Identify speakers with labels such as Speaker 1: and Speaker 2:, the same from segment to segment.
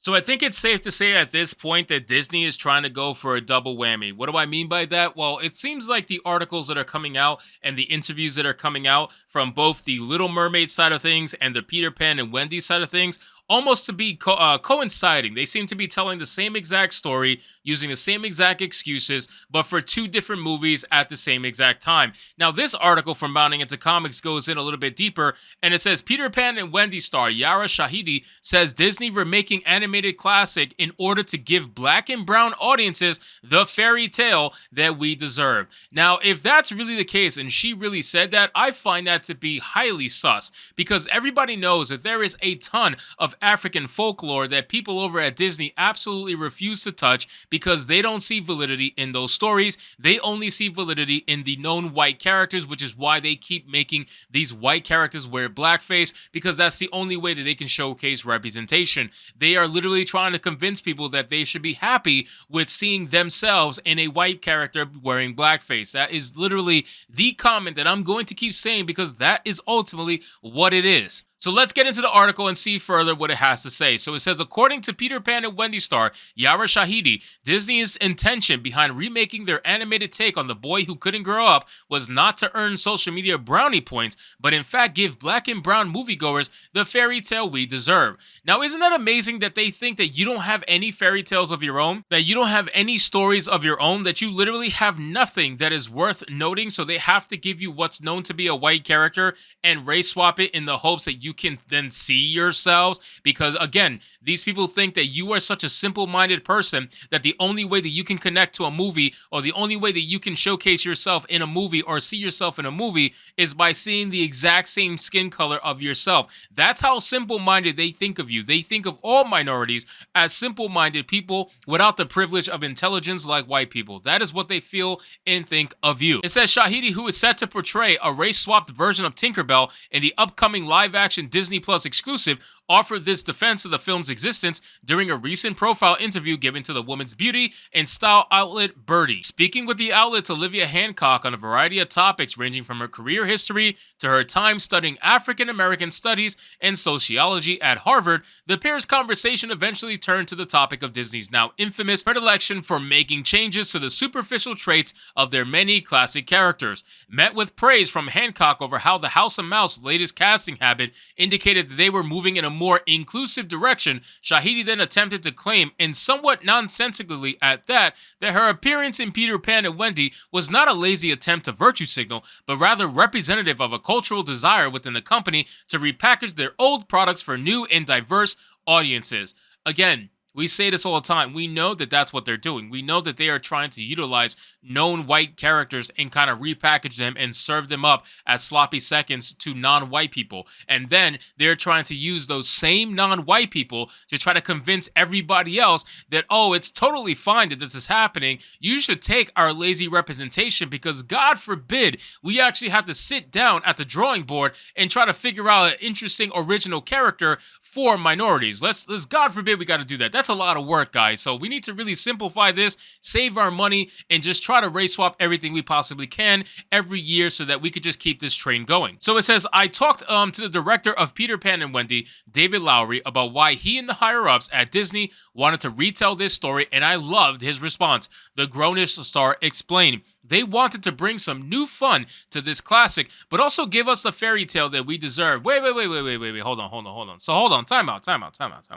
Speaker 1: So I think it's safe to say at this point that Disney is trying to go for a double whammy. What do I mean by that? Well, it seems like the articles that are coming out and the interviews that are coming out from both the Little Mermaid side of things and the Peter Pan and Wendy side of things almost to be coinciding. They seem to be telling the same exact story, using the same exact excuses, but for two different movies at the same exact time. Now, this article from Bounding Into Comics goes in a little bit deeper, and it says Peter Pan and Wendy star YARA Shahidi says Disney remaking animated classic in order to give black and brown audiences the fairy tale that we deserve. Now, if that's really the case, and she really said that, I find that to be highly sus, because everybody knows that there is a ton of African folklore that people over at Disney absolutely refuse to touch because they don't see validity in those stories. They only see validity in the known white characters, which is why they keep making these white characters wear blackface, because that's the only way that they can showcase representation. They are literally trying to convince people that they should be happy with seeing themselves in a white character wearing blackface. That is literally the comment that I'm going to keep saying, because that is ultimately what it is. So let's get into the article and see further what it has to say. So it says, according to Peter Pan and Wendy star YARA Shahidi, Disney's intention behind remaking their animated take on the boy who couldn't grow up was not to earn social media brownie points, but in fact give black and brown moviegoers the fairy tale we deserve. Now, isn't that amazing that they think that you don't have any fairy tales of your own, that you don't have any stories of your own, that you literally have nothing that is worth noting, so they have to give you what's known to be a white character and race swap it in the hopes that you can then see yourselves? Because again, these people think that you are such a simple-minded person that the only way that you can connect to a movie, or the only way that you can showcase yourself in a movie or see yourself in a movie, is by seeing the exact same skin color of yourself. That's how simple-minded they think of you. They think of all minorities as simple-minded people without the privilege of intelligence like white people. That is what they feel and think of you. It says Shahidi, who is set to portray a race-swapped version of Tinkerbell in the upcoming live-action Disney Plus exclusive, offered this defense of the film's existence during a recent profile interview given to the women's beauty and style outlet Birdie. Speaking with the outlet's Olivia Hancock on a variety of topics ranging from her career history to her time studying African American studies and sociology at Harvard, the pair's conversation eventually turned to the topic of Disney's now infamous predilection for making changes to the superficial traits of their many classic characters. Met with praise from Hancock over how the House of Mouse latest casting habit indicated that they were moving in a more inclusive direction, Shahidi then attempted to claim, and somewhat nonsensically at that her appearance in Peter Pan and Wendy was not a lazy attempt to virtue signal, but rather representative of a cultural desire within the company to repackage their old products for new and diverse audiences. Again, we say this all the time. We know that that's what they're doing. We know that they are trying to utilize known white characters and kind of repackage them and serve them up as sloppy seconds to non-white people. And then they're trying to use those same non-white people to try to convince everybody else that, oh, it's totally fine that this is happening. You should take our lazy representation, because God forbid we actually have to sit down at the drawing board and try to figure out an interesting original character for minorities. Let's God forbid we got to do that. That's a lot of work, guys. So we need to really simplify this, save our money, and just try to race swap everything we possibly can every year so that we could just keep this train going. So it says, I talked to the director of Peter Pan and Wendy, David Lowery, about why he and the higher-ups at Disney wanted to retell this story, and I loved his response. The Grownish star explained, they wanted to bring some new fun to this classic, but also give us the fairy tale that we deserve. Wait. Hold on. So hold on. Time out.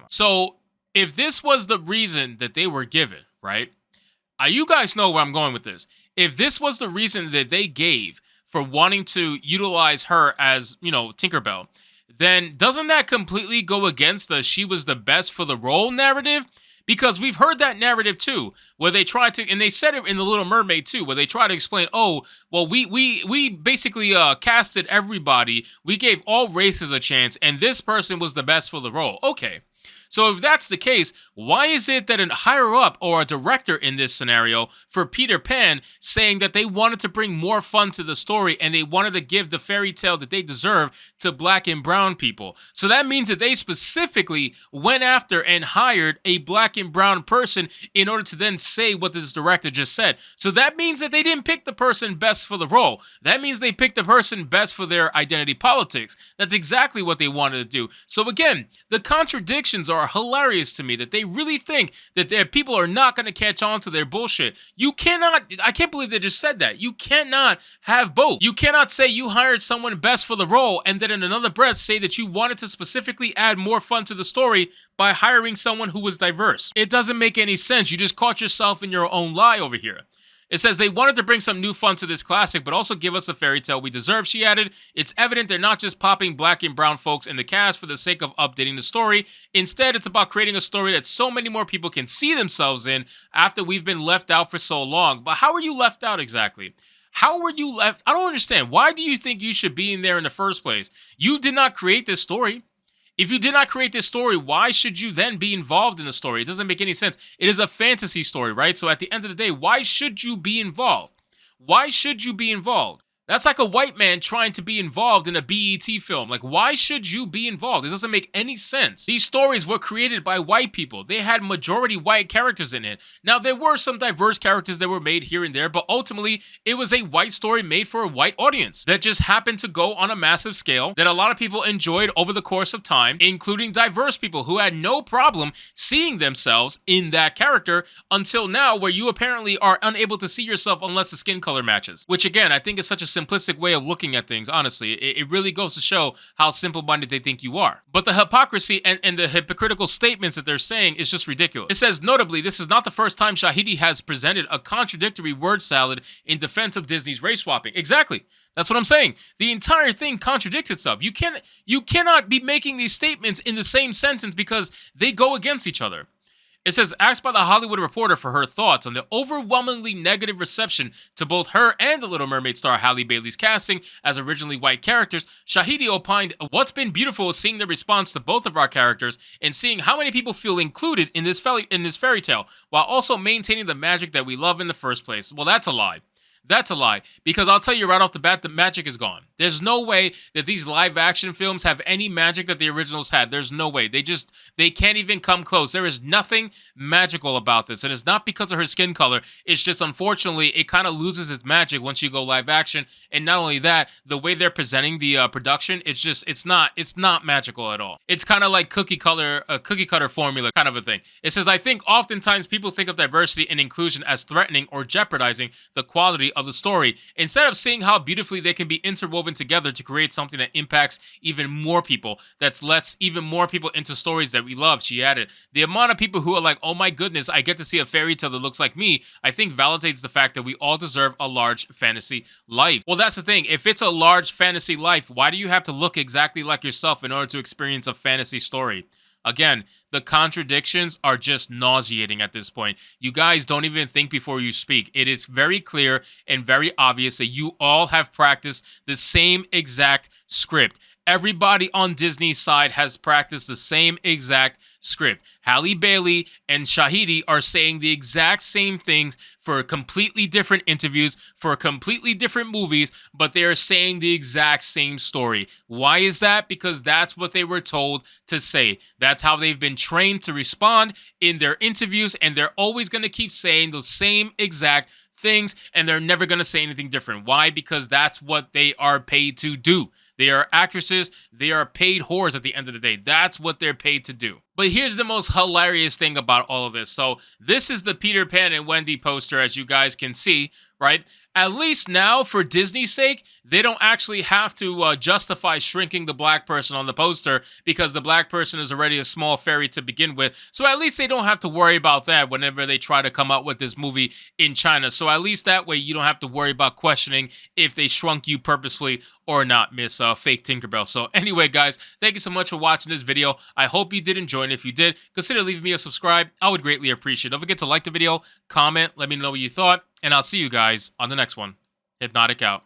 Speaker 1: So if this was the reason that they were given, right? You guys know where I'm going with this. If this was the reason that they gave for wanting to utilize her as, Tinkerbell, then doesn't that completely go against the she was the best for the role narrative? Because we've heard that narrative too, where they try to, and they said it in The Little Mermaid too, where they try to explain, oh, well, we basically casted everybody, we gave all races a chance, and this person was the best for the role. Okay. So if that's the case, why is it that a higher up or a director in this scenario for Peter Pan saying that they wanted to bring more fun to the story and they wanted to give the fairy tale that they deserve to black and brown people? So that means that they specifically went after and hired a black and brown person in order to then say what this director just said. So that means that they didn't pick the person best for the role. That means they picked the person best for their identity politics. That's exactly what they wanted to do. So again, the contradictions are are hilarious to me, that they really think that their people are not going to catch on to their bullshit. You cannot, I can't believe they just said that. You cannot have both. You cannot say you hired someone best for the role and then in another breath say that you wanted to specifically add more fun to the story by hiring someone who was diverse. It doesn't make any sense. You just caught yourself in your own lie over here. It says they wanted to bring some new fun to this classic, but also give us the fairy tale we deserve, she added. It's evident they're not just popping black and brown folks in the cast for the sake of updating the story. Instead, it's about creating a story that so many more people can see themselves in after we've been left out for so long. But how were you left out exactly? How were you left? I don't understand. Why do you think you should be in there in the first place? You did not create this story. If you did not create this story, why should you then be involved in the story? It doesn't make any sense. It is a fantasy story, right? So at the end of the day, why should you be involved? Why should you be involved? That's like a white man trying to be involved in a BET film. Like, why should you be involved? It doesn't make any sense. These stories were created by white people. They had majority white characters in it. Now, there were some diverse characters that were made here and there, but ultimately, it was a white story made for a white audience that just happened to go on a massive scale that a lot of people enjoyed over the course of time, including diverse people who had no problem seeing themselves in that character until now, where you apparently are unable to see yourself unless the skin color matches. Which, again, I think is such a simplistic way of looking at things, honestly. It really goes to show how simple-minded they think you are. But the hypocrisy and the hypocritical statements that they're saying is just ridiculous. It says, notably, this is not the first time Shahidi has presented a contradictory word salad in defense of Disney's race swapping. Exactly. That's what I'm saying. The entire thing contradicts itself. You cannot be making these statements in the same sentence because they go against each other. It says, asked by the Hollywood Reporter for her thoughts on the overwhelmingly negative reception to both her and the Little Mermaid star Halle Bailey's casting as originally white characters, Shahidi opined, what's been beautiful is seeing the response to both of our characters and seeing how many people feel included in this fairy tale, while also maintaining the magic that we love in the first place. Well, that's a lie. That's a lie, because I'll tell you right off the bat, the magic is gone. There's no way that these live action films have any magic that the originals had. There's no way. They can't even come close. There is nothing magical about this, and it's not because of her skin color. It's just, unfortunately, it kind of loses its magic once you go live action. And not only that, the way they're presenting the production, it's not magical at all. It's kind of like cookie cutter formula kind of a thing. It says, I think oftentimes people think of diversity and inclusion as threatening or jeopardizing the quality of the story, instead of seeing how beautifully they can be interwoven together to create something that impacts even more people, that lets even more people into stories that we love, she added. The amount of people who are like, oh my goodness, I get to see a fairy tale that looks like me, I think validates the fact that we all deserve a large fantasy life. Well, that's the thing. If it's a large fantasy life, why do you have to look exactly like yourself in order to experience a fantasy story? Again, the contradictions are just nauseating at this point. You guys don't even think before you speak. It is very clear and very obvious that you all have practiced the same exact script. Everybody on Disney's side has practiced the same exact script. Halle Bailey and Shahidi are saying the exact same things for completely different interviews, for completely different movies, but they are saying the exact same story. Why is that? Because that's what they were told to say. That's how they've been trained to respond in their interviews, and they're always going to keep saying those same exact things, and they're never going to say anything different. Why? Because that's what they are paid to do. They are actresses. They are paid whores at the end of the day. That's what they're paid to do. But here's the most hilarious thing about all of this. So this is the Peter Pan and Wendy poster, as you guys can see, right? At least now, for Disney's sake, they don't actually have to justify shrinking the black person on the poster, because the black person is already a small fairy to begin with. So at least they don't have to worry about that whenever they try to come out with this movie in China. So at least that way you don't have to worry about questioning if they shrunk you purposefully or not, Miss Fake Tinkerbell. So anyway, guys, thank you so much for watching this video. I hope you did enjoy, and if you did, consider leaving me a subscribe. I would greatly appreciate it. Don't forget to like the video, comment, let me know what you thought, and I'll see you guys on the next one. Hypnotic out.